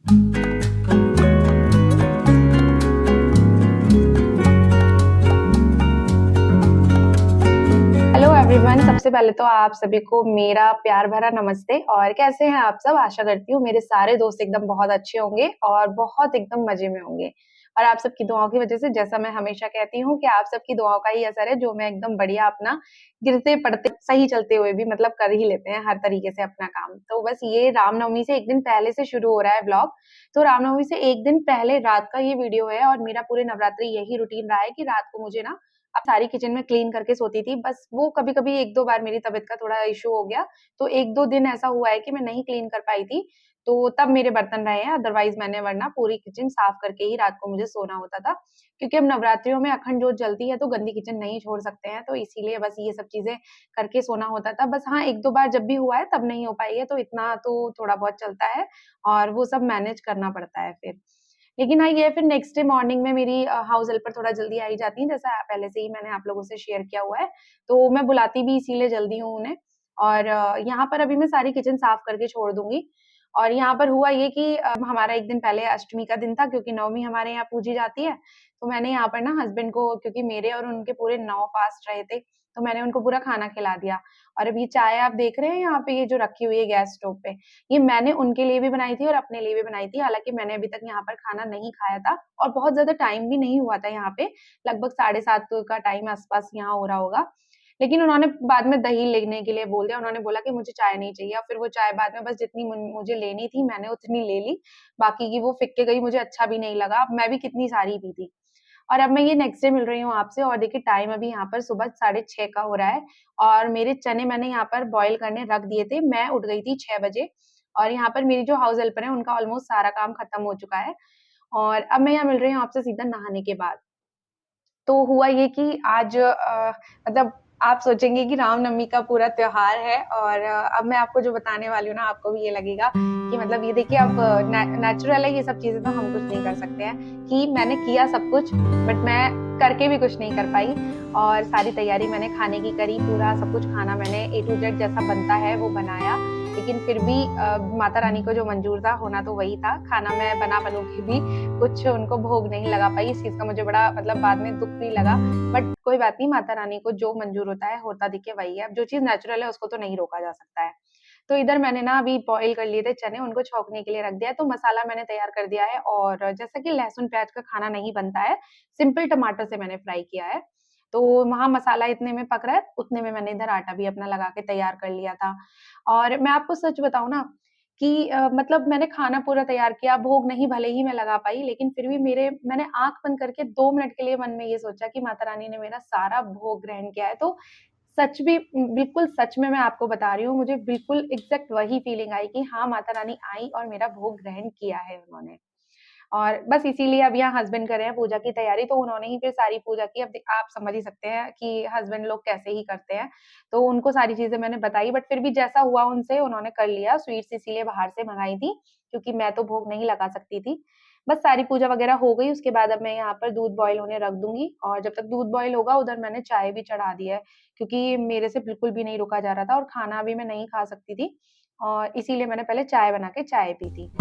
Hello everyone, सबसे पहले तो आप सभी को मेरा प्यार भरा नमस्ते। और कैसे हैं आप सब? आशा करती हूँ मेरे सारे दोस्त एकदम बहुत अच्छे होंगे और बहुत एकदम मजे में होंगे। और आप सबकी दुआओं की वजह से, जैसा मैं हमेशा कहती हूँ कि आप सबकी दुआओं का ही असर है, जो मैं एकदम बढ़िया अपना गिरते पड़ते सही चलते हुए भी मतलब कर ही लेते हैं हर तरीके से अपना काम। तो बस ये रामनवमी से एक दिन पहले से शुरू हो रहा है ब्लॉग। तो रामनवमी से एक दिन पहले रात का ये वीडियो है और मेरा पूरे नवरात्रि यही रूटीन रहा है कि रात को मुझे ना अब सारी किचन में क्लीन करके सोती थी। बस वो कभी-कभी 1-2 बार मेरी तबीयत का थोड़ा इश्यू हो गया, तो 1-2 दिन ऐसा हुआ है कि मैं नहीं क्लीन कर पाई थी, तो तब मेरे बर्तन रहे हैं। अदरवाइज़ मैंने वरना पूरी किचन साफ करके ही रात को मुझे सोना होता था। क्योंकि अब नवरात्रियों में अखंड जोत जलती है, तो गंदी किचन नहीं छोड़ सकते हैं, तो इसीलिए बस ये सब चीज़ें करके सोना होता था। बस हाँ, 1-2 बार जब भी हुआ है, तब नहीं हो पाई है, तो इतना तो थोड़ा बहुत चलता है और वो सब मैनेज करना पड़ता है फिर। लेकिन हाँ, ये है फिर नेक्स्ट डे मॉर्निंग में मेरी हाउस हेल्पर थोड़ा जल्दी आ ही जाती हैं, जैसा पहले से ही मैंने आप लोगों से शेयर किया हुआ है। तो मैं बुलाती भी इसीलिए जल्दी हूँ उन्हें। और यहाँ पर अभी मैं सारी किचन साफ करके छोड़ दूँगी। और यहाँ पर हुआ ये कि हमारा एक दिन पहले अष्टमी का दिन था, क्योंकि नवमी हमारे यहाँ पूजी जाती है। तो मैंने यहाँ पर ना हस्बैंड को, क्योंकि मेरे और उनके पूरे 9 फास्ट रहे थे, तो मैंने उनको पूरा खाना खिला दिया। और अब ये चाय आप देख रहे हैं यहाँ पे, ये जो रखी हुई है गैस स्टोव पे, ये मैंने उनके लिए भी बनाई थी और अपने लिए भी बनाई थी। हालाँकि मैंने अभी तक यहाँ पर खाना नहीं खाया था और बहुत ज़्यादा टाइम भी नहीं हुआ था यहाँ पे, लगभग 7:30 का टाइम आस-पास यहाँ हो रहा होगा। लेकिन उन्होंने बाद में दही लेने के लिए बोल दिया, उन्होंने बोला कि मुझे चाय नहीं चाहिए, और फिर वो चाय बाद में बस जितनी मुझे लेनी थी मैंने उतनी ले ली, बाकी की वो फेंक के गई, मुझे अच्छा भी नहीं लगा। अब मैं भी कितनी सारी पी थी। और अब मैं ये नेक्स्ट डे मिल रही हूँ आपसे, और देखिए टाइम अभी यहाँ पर सुबह 6:30 का हो रहा है और मेरे चने मैंने यहाँ पर बॉयल करने रख दिए थे। मैं उठ गई थी 6 बजे और यहाँ पर मेरी जो हाउस हेल्पर है उनका ऑलमोस्ट सारा काम खत्म हो चुका है और अब मैं यहाँ मिल रही हूँ आपसे सीधा नहाने के बाद। तो हुआ ये कि आज मतलब आप सोचेंगे कि रामनवमी का पूरा त्योहार है, और अब मैं आपको जो बताने वाली हूँ ना, आपको भी ये लगेगा कि मतलब ये देखिए, अब नेचुरल है ये सब चीज़ें, तो हम कुछ नहीं कर सकते हैं कि मैंने किया सब कुछ, बट मैं करके भी कुछ नहीं कर पाई। और सारी तैयारी मैंने खाने की करी, पूरा सब कुछ खाना मैंने ए टू ज़ेड जैसा बनता है वो बनाया। लेकिन फिर भी माता रानी को जो मंजूर था होना तो वही था। खाना मैं बना-बनू के भी कुछ उनको भोग नहीं लगा पाई। इस चीज़ का मुझे बड़ा मतलब बाद में दुःख भी लगा, बट कोई बात नहीं, माता रानी को जो मंजूर होता है, होता देखिए वही है। अब जो चीज़ नेचुरल है उसको तो नहीं रोका जा सकता है। तो इधर मैंने ना अभी बॉयल कर लिए थे चने, उनको छौंकने के लिए रख दिया है, तो मसाला मैंने तैयार कर दिया है। और जैसा कि लहसुन-प्याज का खाना नहीं बनता है, सिंपल टमाटर से मैंने फ्राई किया है। तो वहाँ मसाला इतने में पक रहा है, उतने में मैंने इधर आटा भी अपना लगा के तैयार कर लिया था। और मैं आपको सच बताऊँ ना कि मतलब मैंने खाना पूरा तैयार किया, भोग नहीं भले ही मैं लगा पाई, लेकिन फिर भी मैंने आँख बंद करके 2 मिनट के लिए मन में ये सोचा कि माता रानी ने मेरा सारा भोग ग्रहण किया है। तो सच भी बिल्कुल सच में मैं आपको बता रही हूँ, मुझे बिल्कुल एग्ज़ैक्ट वही फीलिंग आई कि हाँ, माता रानी आई और मेरा भोग ग्रहण किया है उन्होंने। और बस इसीलिए अब यहाँ हस्बैंड कर रहे हैं पूजा की तैयारी, तो उन्होंने ही फिर सारी पूजा की। अब आप समझ ही सकते हैं कि हस्बैंड लोग कैसे ही करते हैं, तो उनको सारी चीज़ें मैंने बताई, बट फिर भी जैसा हुआ उनसे उन्होंने कर लिया। स्वीट्स इसीलिए बाहर से मँगाई थी, क्योंकि मैं तो भोग नहीं लगा सकती थी। बस सारी पूजा वगैरह हो गई, उसके बाद अब मैं यहाँ पर दूध बॉयल होने रख दूँगी, और जब तक दूध बॉयल होगा उधर मैंने चाय भी चढ़ा दी है, क्योंकि मेरे से बिल्कुल भी नहीं रुका जा रहा था और खाना भी मैं नहीं खा सकती थी, और इसीलिए मैंने पहले चाय बना के चाय पी थी।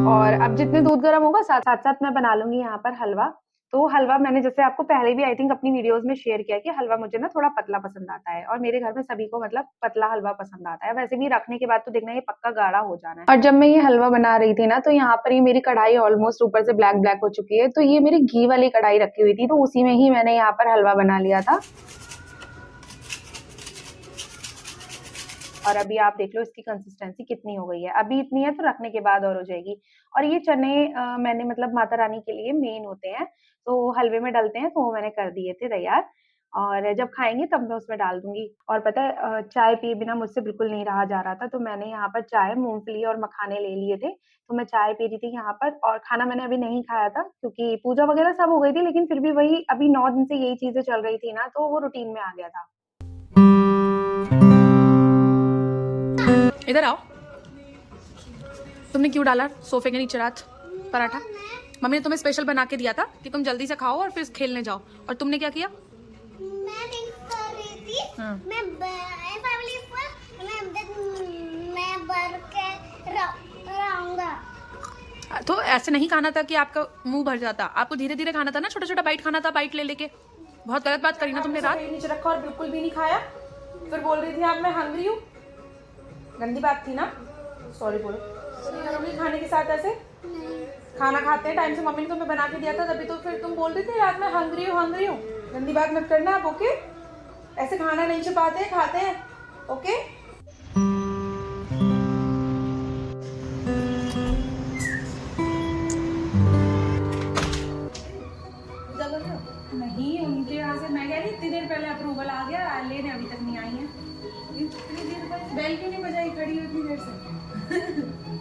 और अब जितने दूध गर्म होगा साथ-साथ मैं बना लूँगी यहाँ पर हलवा। तो हलवा मैंने जैसे आपको पहले भी आई थिंक अपनी वीडियोज़ में शेयर किया है कि हलवा मुझे ना थोड़ा पतला पसंद आता है, और मेरे घर में सभी को मतलब पतला हलवा पसंद आता है। वैसे भी रखने के बाद तो देखना ये पक्का गाढ़ा हो जाना है। और जब मैं ये हलवा बना रही थी ना, तो यहाँ पर ये मेरी कढ़ाई ऑलमोस्ट ऊपर से ब्लैक-ब्लैक हो चुकी है। तो ये मेरी घी वाली कढ़ाई रखी हुई थी, तो उसी में ही मैंने यहाँ पर हलवा बना लिया था। और अभी आप देख लो इसकी कंसिस्टेंसी कितनी हो गई है। अभी इतनी है तो रखने के बाद और हो जाएगी। और ये चने मैंने मतलब माता रानी के लिए मेन होते हैं, तो हलवे में डलते हैं, तो वो मैंने कर दिए थे तैयार, और जब खाएँगे तब मैं उसमें डाल दूँगी। और पता है चाय पिए बिना मुझसे बिल्कुल नहीं रहा जा रहा था, तो मैंने यहाँ पर चाय, मूँगफली और मखाने ले लिए थे, तो मैं चाय पी रही थी यहाँ पर, और खाना मैंने अभी नहीं खाया था क्योंकि पूजा वगैरह सब हो गई थी, लेकिन फिर भी वही अभी 9 दिन से यही चीज़ें चल रही थी ना, तो वो रूटीन में आ गया था। इधर आओ। तुमने क्यों डाला सोफे के नीचे रात पराठा? मम्मी ने तुम्हें स्पेशल बना के दिया था कि तुम जल्दी से खाओ और फिर खेलने जाओ, और तुमने क्या किया? मैं नहीं कर रही थी। मैं भर के राउंड तो ऐसे नहीं खाना था कि आपका मुंह भर जाता, आपको धीरे धीरे खाना था ना, छोटा छोटा बाइट खाना था, बाइट ले लेके। बहुत गलत बात करी ना तुमने रात। नीचे रखा और बिल्कुल भी नहीं खाया, फिर बोल रही थी आप मैं हंग्री हूँ। गंदी बात थी ना, सॉरी बोलो। तो करोगी खाने के साथ ऐसे? खाना खाते हैं टाइम से, मम्मी ने तुम्हें बना के दिया था तभी तो फिर तुम बोल रही थी रात में हंग्री हूँ। गंदी बात मत करना आप, ओके? ऐसे खाना नहीं छुपाते हैं, खाते हैं, ओके? नहीं, उनके यहाँ से मैं कह रही इतनी देर पहले अप्रूवल आ गया, लेने अभी तक नहीं आई है। इतनी देर पर बेल क्यों नहीं बजाई, खड़ी हुई इतनी देर से?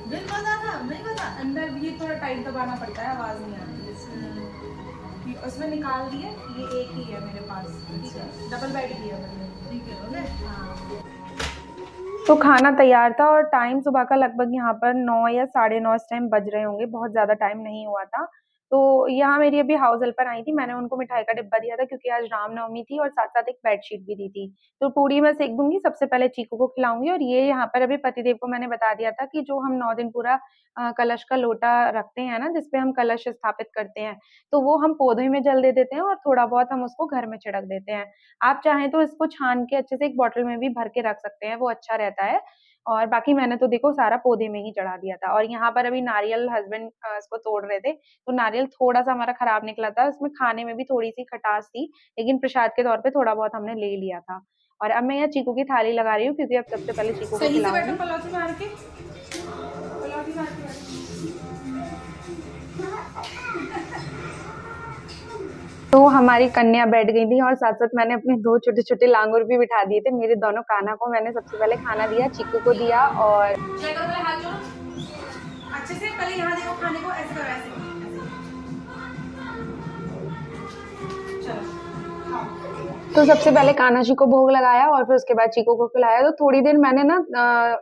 बिल बजा था, नहीं बजा। अंदर भी थोड़ा टाइट दबाना पड़ता है, आवाज़ नहीं आती है। उसमें निकाल दिए, ये एक ही है मेरे पास, ठीक है, डबल बेड की है मैंने, ठीक है। हाँ, तो खाना तैयार था और टाइम सुबह का लगभग यहाँ पर 9 या 9:30 इस टाइम बज रहे होंगे, बहुत ज़्यादा टाइम नहीं हुआ था। तो यहाँ मेरी अभी हाउस हेल्पर आई थी, मैंने उनको मिठाई का डिब्बा दिया था क्योंकि आज रामनवमी थी और साथ-साथ एक बेडशीट भी दी थी। तो पूड़ी मैं सेंक दूँगी, सबसे पहले चीकू को खिलाऊँगी और ये यहाँ पर अभी पतिदेव को मैंने बता दिया था कि जो हम 9 दिन पूरा कलश का लोटा रखते हैं ना, जिसपे हम कलश स्थापित करते हैं, तो वो हम पौधे में जल दे देते हैं और थोड़ा बहुत हम उसको घर में छिड़क देते हैं। आप चाहें तो इसको छान के अच्छे से एक बॉटल में भी भर के रख सकते हैं, वो अच्छा रहता है। और बाकी मैंने तो देखो सारा पौधे में ही चढ़ा दिया था और यहाँ पर अभी नारियल हस्बैंड इसको तोड़ रहे थे, तो नारियल थोड़ा-सा हमारा खराब निकला था, उसमें खाने में भी थोड़ी-सी खटास थी, लेकिन प्रसाद के तौर पे थोड़ा बहुत हमने ले लिया था। और अब मैं यहाँ चीकू की थाली लगा रही हूँ क्योंकि अब सबसे पहले चीकू को सही से बैठो, खिलाऊँगी। पलौटी मार के, पलौटी मार के बैठो। तो हमारी कन्या बैठ गई थी और साथ-साथ मैंने अपने 2 छोटे-छोटे लांगुर भी बिठा दिए थे। मेरे दोनों कान्हा को मैंने सबसे पहले खाना दिया, चीकू को दिया और जय करो, पहले हाथ जोड़ो अच्छे से, पहले यहाँ देखो खाने को, ऐसे करो, ऐसे चलो खाओ। तो सबसे पहले कान्हा जी को भोग लगाया और फिर उसके बाद चीकू को खिलाया। तो थोड़ी देर मैंने ना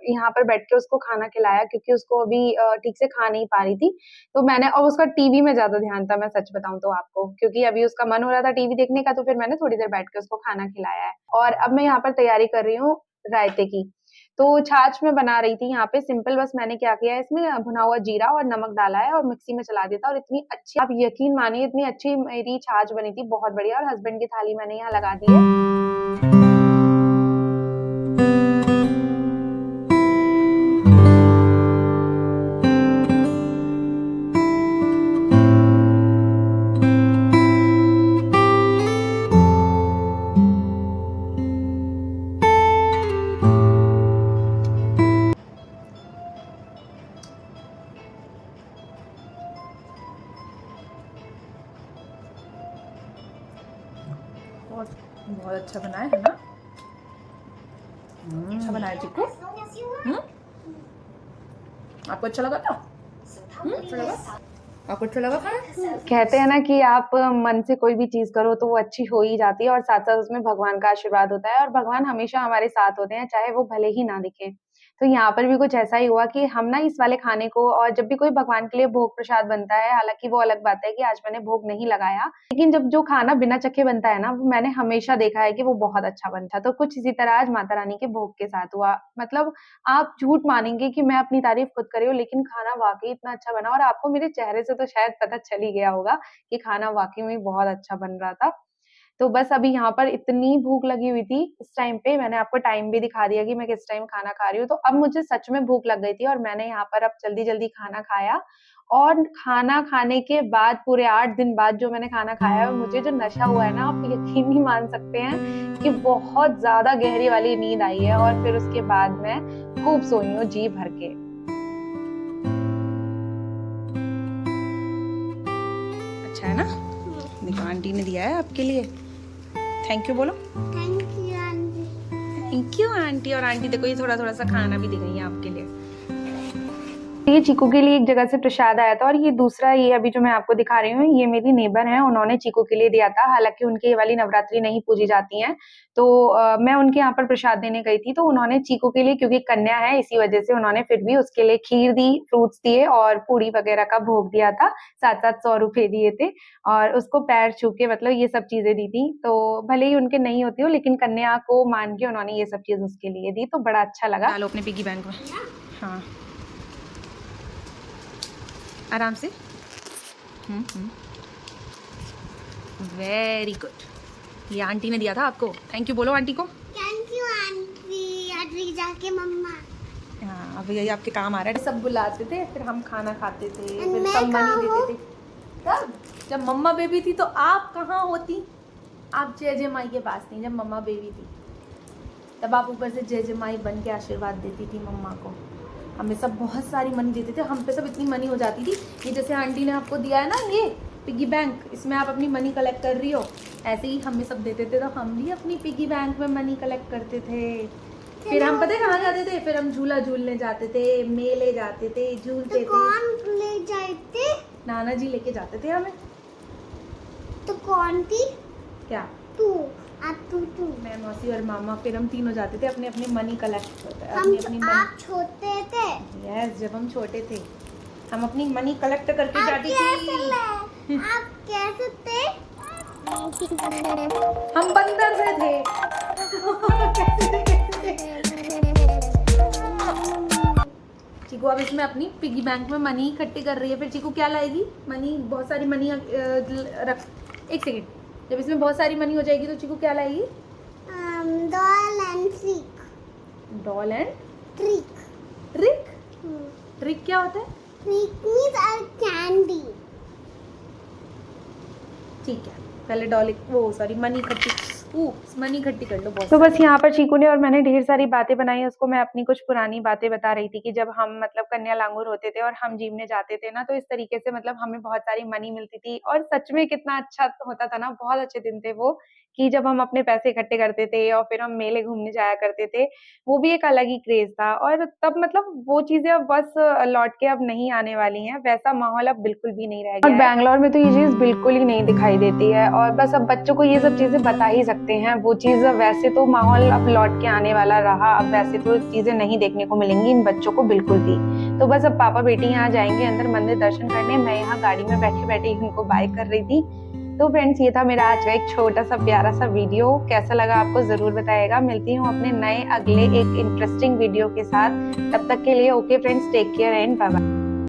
यहाँ पर बैठ के उसको खाना खिलाया क्योंकि उसको अभी ठीक से खा नहीं पा रही थी। तो मैंने और उसका टीवी में ज़्यादा ध्यान था, मैं सच बताऊँ तो आपको, क्योंकि अभी उसका मन हो रहा था टीवी देखने का, तो फिर मैंने थोड़ी देर बैठ के उसको खाना खिलाया है। और अब मैं यहाँ पर तैयारी कर रही हूँ रायते की। तो छाछ मैं बना रही थी यहाँ पे सिंपल, बस मैंने क्या किया है इसमें भुना हुआ जीरा और नमक डाला है और मिक्सी में चला दिया था और इतनी अच्छी, आप यकीन मानिए इतनी अच्छी मेरी छाछ बनी थी, बहुत बढ़िया। और हस्बैंड की थाली मैंने यहाँ लगा दी है। बहुत बहुत अच्छा बना है ना? अच्छा बना है चिक्कू। आपको अच्छा लगा था? अच्छा लगा? आपको अच्छा लगा खाना? कहते हैं ना कि आप मन से कोई भी चीज़ करो तो वो अच्छी हो ही जाती है और साथ-साथ उसमें भगवान का आशीर्वाद होता है और भगवान हमेशा हमारे साथ होते हैं, चाहे वो भले ही ना दिखें। तो यहाँ पर भी कुछ ऐसा ही हुआ कि हम ना इस वाले खाने को, और जब भी कोई भगवान के लिए भोग प्रसाद बनता है, हालाँकि वो अलग बात है कि आज मैंने भोग नहीं लगाया, लेकिन जब जो खाना बिना चखे बनता है ना, वो मैंने हमेशा देखा है कि वो बहुत अच्छा बनता है। तो कुछ इसी तरह आज माता रानी के भोग के साथ हुआ। मतलब आप झूठ मानेंगे कि मैं अपनी तारीफ़ खुद कर रही हूँ, लेकिन खाना वाक़ई इतना अच्छा बना और आपको मेरे चेहरे से तो शायद पता चल ही गया होगा कि खाना वाक़ई में बहुत अच्छा बन रहा था। तो बस अभी यहाँ पर इतनी भूख लगी हुई थी, इस टाइम पे मैंने आपको टाइम भी दिखा दिया कि मैं किस टाइम खाना खा रही हूँ, तो अब मुझे सच में भूख लग गई थी और मैंने यहाँ पर अब जल्दी-जल्दी खाना खाया और खाना खाने के बाद पूरे 8 दिन बाद जो मैंने खाना खाया है, मुझे जो नशा हुआ है ना, आप यकीन नहीं मान सकते हैं कि बहुत ज़्यादा गहरी वाली नींद आई है और फिर उसके बाद मैं खूब सोई हूँ जी भर के। अच्छा है ना? देखो आंटी ने दिया है आपके लिए। थैंक यू बोलो। Thank you aunty. Thank you aunty. और आंटी देखो ये थोड़ा थोड़ा सा खाना भी दे गई है आपके लिए। ये चीकू के लिए एक जगह से प्रसाद आया था और ये दूसरा, ये अभी जो मैं आपको दिखा रही हूँ, ये मेरी नेबर हैं, उन्होंने चीकू के लिए दिया था। हालाँकि उनकी ये वाली नवरात्रि नहीं पूजी जाती हैं, तो मैं उनके यहाँ पर प्रसाद देने गई थी, तो उन्होंने चीकू के लिए, क्योंकि कन्या है इसी वजह से उन्होंने फिर भी उसके लिए खीर दी, फ्रूट्स दिए और पूड़ी वगैरह का भोग दिया था। साथ-साथ 100 रुपए दिए थे और उसको पैर छू के मतलब ये सब चीज़ें दी थी। तो भले ही उनके नहीं होती हो, लेकिन कन्या को मान के उन्होंने ये सब चीज़ उसके लिए दी, तो बड़ा अच्छा लगा। डालो अपने पिगी बैंक में। हाँ आराम से। Very good. ये आंटी ने दिया था आपको, थैंक यू बोलो आंटी को। थैंक यू आंटी, अभी जाके मम्मा। हाँ, अब यही आपके काम आ रहा है। सब बुलाते थे, फिर हम खाना खाते थे, फिर मैं सब कहाँ मनी देते थे। तब जब मम्मा बेबी थी तो आप कहाँ होती? आप जय माई के पास थी जब मम्मा बेबी थी। तब आप ऊपर से जय माई बन के आशीर्वाद देती थी मम्मा को। हमें सब बहुत सारी मनी देते थे, हम पे सब इतनी मनी हो जाती थी। ये जैसे आंटी ने आपको दिया है ना ये पिगी बैंक, इसमें आप अपनी मनी कलेक्ट कर रही हो, ऐसे ही हमें सब देते थे। तो हम भी अपनी पिगी बैंक में मनी कलेक्ट करते थे। फिर हम पता है कहाँ जाते थे? फिर हम झूला झूलने जाते थे, मेले जाते थे, झूलते तो कौन ले जाते? नाना जी लेके जाते थे हमें। तो कौन थी? क्या? तू। अब तू। मैं, मौसी और मामा, फिर हम तीनों जाते थे अपने अपने मनी कलेक्ट हम आप छोटे थे। यस, जब हम छोटे थे हम अपनी मनी कलेक्ट करके आप जाती कैसे थी। ले? आप कैसे थे? हम बंदर से थे। चीकू अब इसमें अपनी पिगी बैंक में मनी इकट्ठी कर रही है। फिर चीकू क्या लाएगी? मनी, बहुत सारी मनी रख। एक सेकेंड, जब इसमें बहुत सारी मनी हो जाएगी तो चीकू क्या लाएगी? Doll and trick. Doll and trick. Trick? Trick क्या होता है? ट्रिक मीन्स अ कैंडी। ठीक है, पहले डॉल, वो सॉरी मनी इकट्ठी, मनी इकट्ठी कर लो बहुत। तो बस यहाँ पर चीकू ने और मैंने ढेर सारी बातें बनाई। उसको मैं अपनी कुछ पुरानी बातें बता रही थी कि जब हम मतलब कन्या लांगुर होते थे और हम जीमने जाते थे ना, तो इस तरीके से मतलब हमें बहुत सारी मनी मिलती थी। और सच में कितना अच्छा होता था ना, बहुत अच्छे दिन थे वो, कि जब हम अपने पैसे इकट्ठे करते थे और फिर हम मेले घूमने जाया करते थे। वो भी एक अलग ही क्रेज था। और तब मतलब वो चीजें अब बस लौट के अब नहीं आने वाली हैं। वैसा माहौल अब बिल्कुल भी नहीं रह गया है। और बैंगलोर में तो ये चीज बिल्कुल ही नहीं दिखाई देती है। और बस अब बच्चों को ये सब चीजें बता ही सकते हैं। वो चीज वैसे तो माहौल अब लौट के आने वाला रहा, अब वैसे तो चीजें नहीं देखने को मिलेंगी इन बच्चों को बिल्कुल भी। तो बस अब पापा बेटी यहाँ जाएंगे अंदर मंदिर दर्शन करने। मैं यहाँ गाड़ी में बैठे बैठे इनको बाय कर रही थी। तो फ्रेंड्स, ये था मेरा आज का एक छोटा सा प्यारा सा वीडियो। कैसा लगा आपको जरूर बताइएगा। मिलती हूँ अपने नए अगले एक इंटरेस्टिंग वीडियो के साथ। तब तक के लिए okay friends, take care and bye bye.